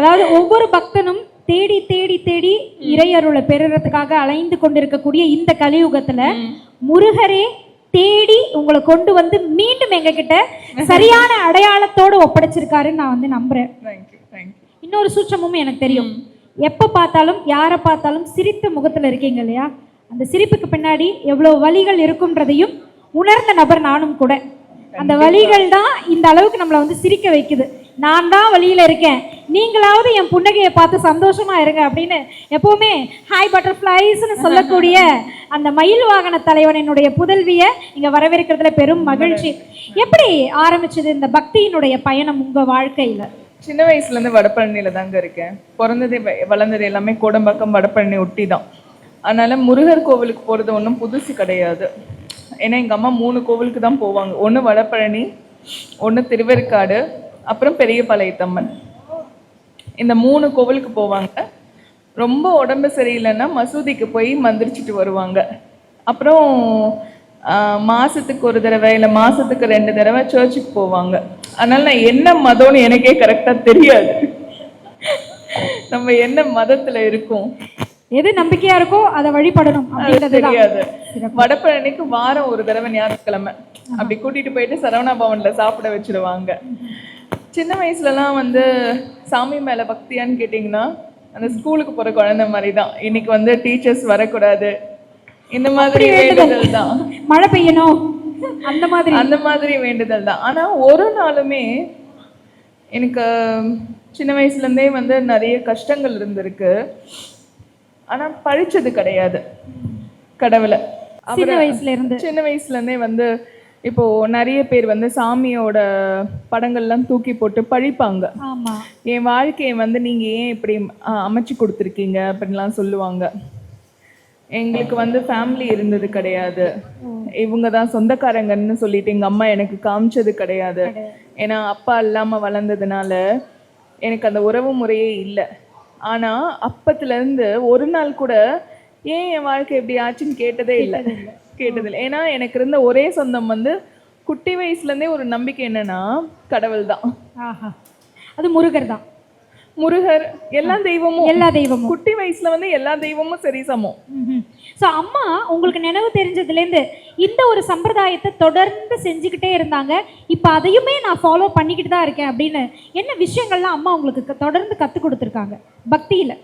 அதாவது ஒவ்வொரு பக்தனும் தேடி தேடி தேடி இறையருளை பெறுறதுக்காக அலைந்து கொண்டிருக்கக்கூடிய இந்த கலியுகத்துல முருகரே தேடி உங்களை கொண்டு வந்து மீண்டும் எங்க கிட்ட சரியான அடையாளத்தோடு ஒப்படைச்சிருக்காருன்னு நான் வந்து நம்புறேன். இன்னொரு சூட்சமும் எனக்கு தெரியும். எப்ப பார்த்தாலும் யாரை பார்த்தாலும் சிரித்த முகத்துல இருக்கீங்க இல்லையா, அந்த சிரிப்புக்கு பின்னாடி எவ்வளவு வலிகள் இருக்கும்ன்றதையும் உணர்ந்த நபர் நானும் கூட. அந்த வலிகள் தான் இந்த அளவுக்கு நம்மளை வந்து சிரிக்க வைக்குது. நான் தான் வழியில இருக்கேன், நீங்களாவது என் புன்னகையை பார்த்து சந்தோஷமா இருங்க அப்படின்னு எப்பவுமே ஹாய் பட்டர்ஃப்ளைஸ்ன்னு சொல்லக்கூடிய அந்த மயில் வாகன தலைவன் என்னுடைய புதல்விய இங்க வரவேற்கிறதுல பெரும் மகிழ்ச்சி. எப்படி ஆரம்பிச்சது இந்த பக்தியினுடைய பயணம் உங்க வாழ்க்கையில? சின்ன வயசுல இருந்து வடபழனியில தாங்க இருக்கேன். பிறந்தது வளர்ந்தது எல்லாமே கோடம்பாக்கம் வடபழனி ஒட்டி தான். அதனால முருகர் கோவிலுக்கு போறது ஒன்றும் புதுசு கிடையாது. ஏன்னா எங்க அம்மா 3 கோவிலுக்கு தான் போவாங்க. ஒன்று வடபழனி, ஒன்று திருவேற்காடு, அப்புறம் பெரிய பாளையத்தம்மன். இந்த 3 கோவிலுக்கு போவாங்க. ரொம்ப உடம்பு சரியில்லைன்னா மசூதிக்கு போய் மந்திரிச்சிட்டு வருவாங்க. அப்புறம் மாசத்துக்கு ஒரு தடவை இல்லை மாசத்துக்கு 2 தடவை சர்ச்சுக்கு போவாங்க. அதனால நான் என்ன மதம்னு எனக்கே கரெக்டா தெரியாது. நம்ம என்ன மதத்துல இருக்கோம், எது நம்பிக்கையா இருக்கோ அதை வழிபடணும் தெரியாது. வடபழனிக்கு வாரம் ஒரு தடவை ஞாயிற்றுக்கிழமை அப்படி கூட்டிட்டு போயிட்டு சரவணா பவன்ல சாப்பிட வச்சிருவாங்க. சின்ன வயசுலலாம் வந்து சாமி மேல பக்தியான்னு கேட்டிங்கன்னா அந்த ஸ்கூலுக்கு போற குழந்தை மாதிரி தான். இன்னைக்கு வந்து டீச்சர்ஸ் வரக்கூடாது, இந்த மாதிரி வேண்டுதல் தான். மழை பெய்யணும், அந்த மாதிரி வேண்டுதல் தான். ஆனா ஒரு நாளுமே எனக்கு சின்ன வயசுல இருந்தே வந்து நிறைய கஷ்டங்கள் இருந்திருக்கு. ஆனா பழிச்சது கிடையாது கடவுளை. சின்ன வயசுல இருந்தே வந்து இப்போ நிறைய பேர் வந்து சாமியோட படங்கள்லாம் தூக்கி போட்டு பழிப்பாங்க. என் வாழ்க்கையை வந்து நீங்க ஏன் இப்படி அமைச்சு கொடுத்துருக்கீங்க அப்படின்லாம் சொல்லுவாங்க. எங்களுக்கு வந்து ஃபேமிலி இருந்தது கிடையாது, இவங்க தான் சொந்தக்காரங்கன்னு சொல்லிட்டு எங்க அம்மா எனக்கு காமிச்சது கிடையாது. ஏன்னா அப்பா இல்லாம வளர்ந்ததுனால எனக்கு அந்த உறவு முறையே இல்லை. ஆனா அப்பத்துல இருந்து ஒரு நாள் கூட ஏன் என் வாழ்க்கை எப்படி ஆச்சுன்னு கேட்டதே இல்லை. ஏன்னா எனக்கு இருந்த ஒரே சொந்தம் வந்து குட்டி வயசுல இருந்தே ஒரு நம்பிக்கை என்னன்னா கடவுள் தான். அது முருகர் தான். முருகர் எல்லா தெய்வமும் குட்டி வயசுல வந்து எல்லா தெய்வமும் சரி சமம். ஸோ அம்மா உங்களுக்கு நினைவு தெரிஞ்சதுலேருந்து இந்த ஒரு சம்பிரதாயத்தை தொடர்ந்து செஞ்சுக்கிட்டே இருந்தாங்க. இப்போ அதையுமே நான் ஃபாலோ பண்ணிக்கிட்டு தான் இருக்கேன் அப்படின்னு என்ன விஷயங்கள்லாம் அம்மா உங்களுக்கு தொடர்ந்து கற்றுக் கொடுத்துருக்காங்க பக்தியில்?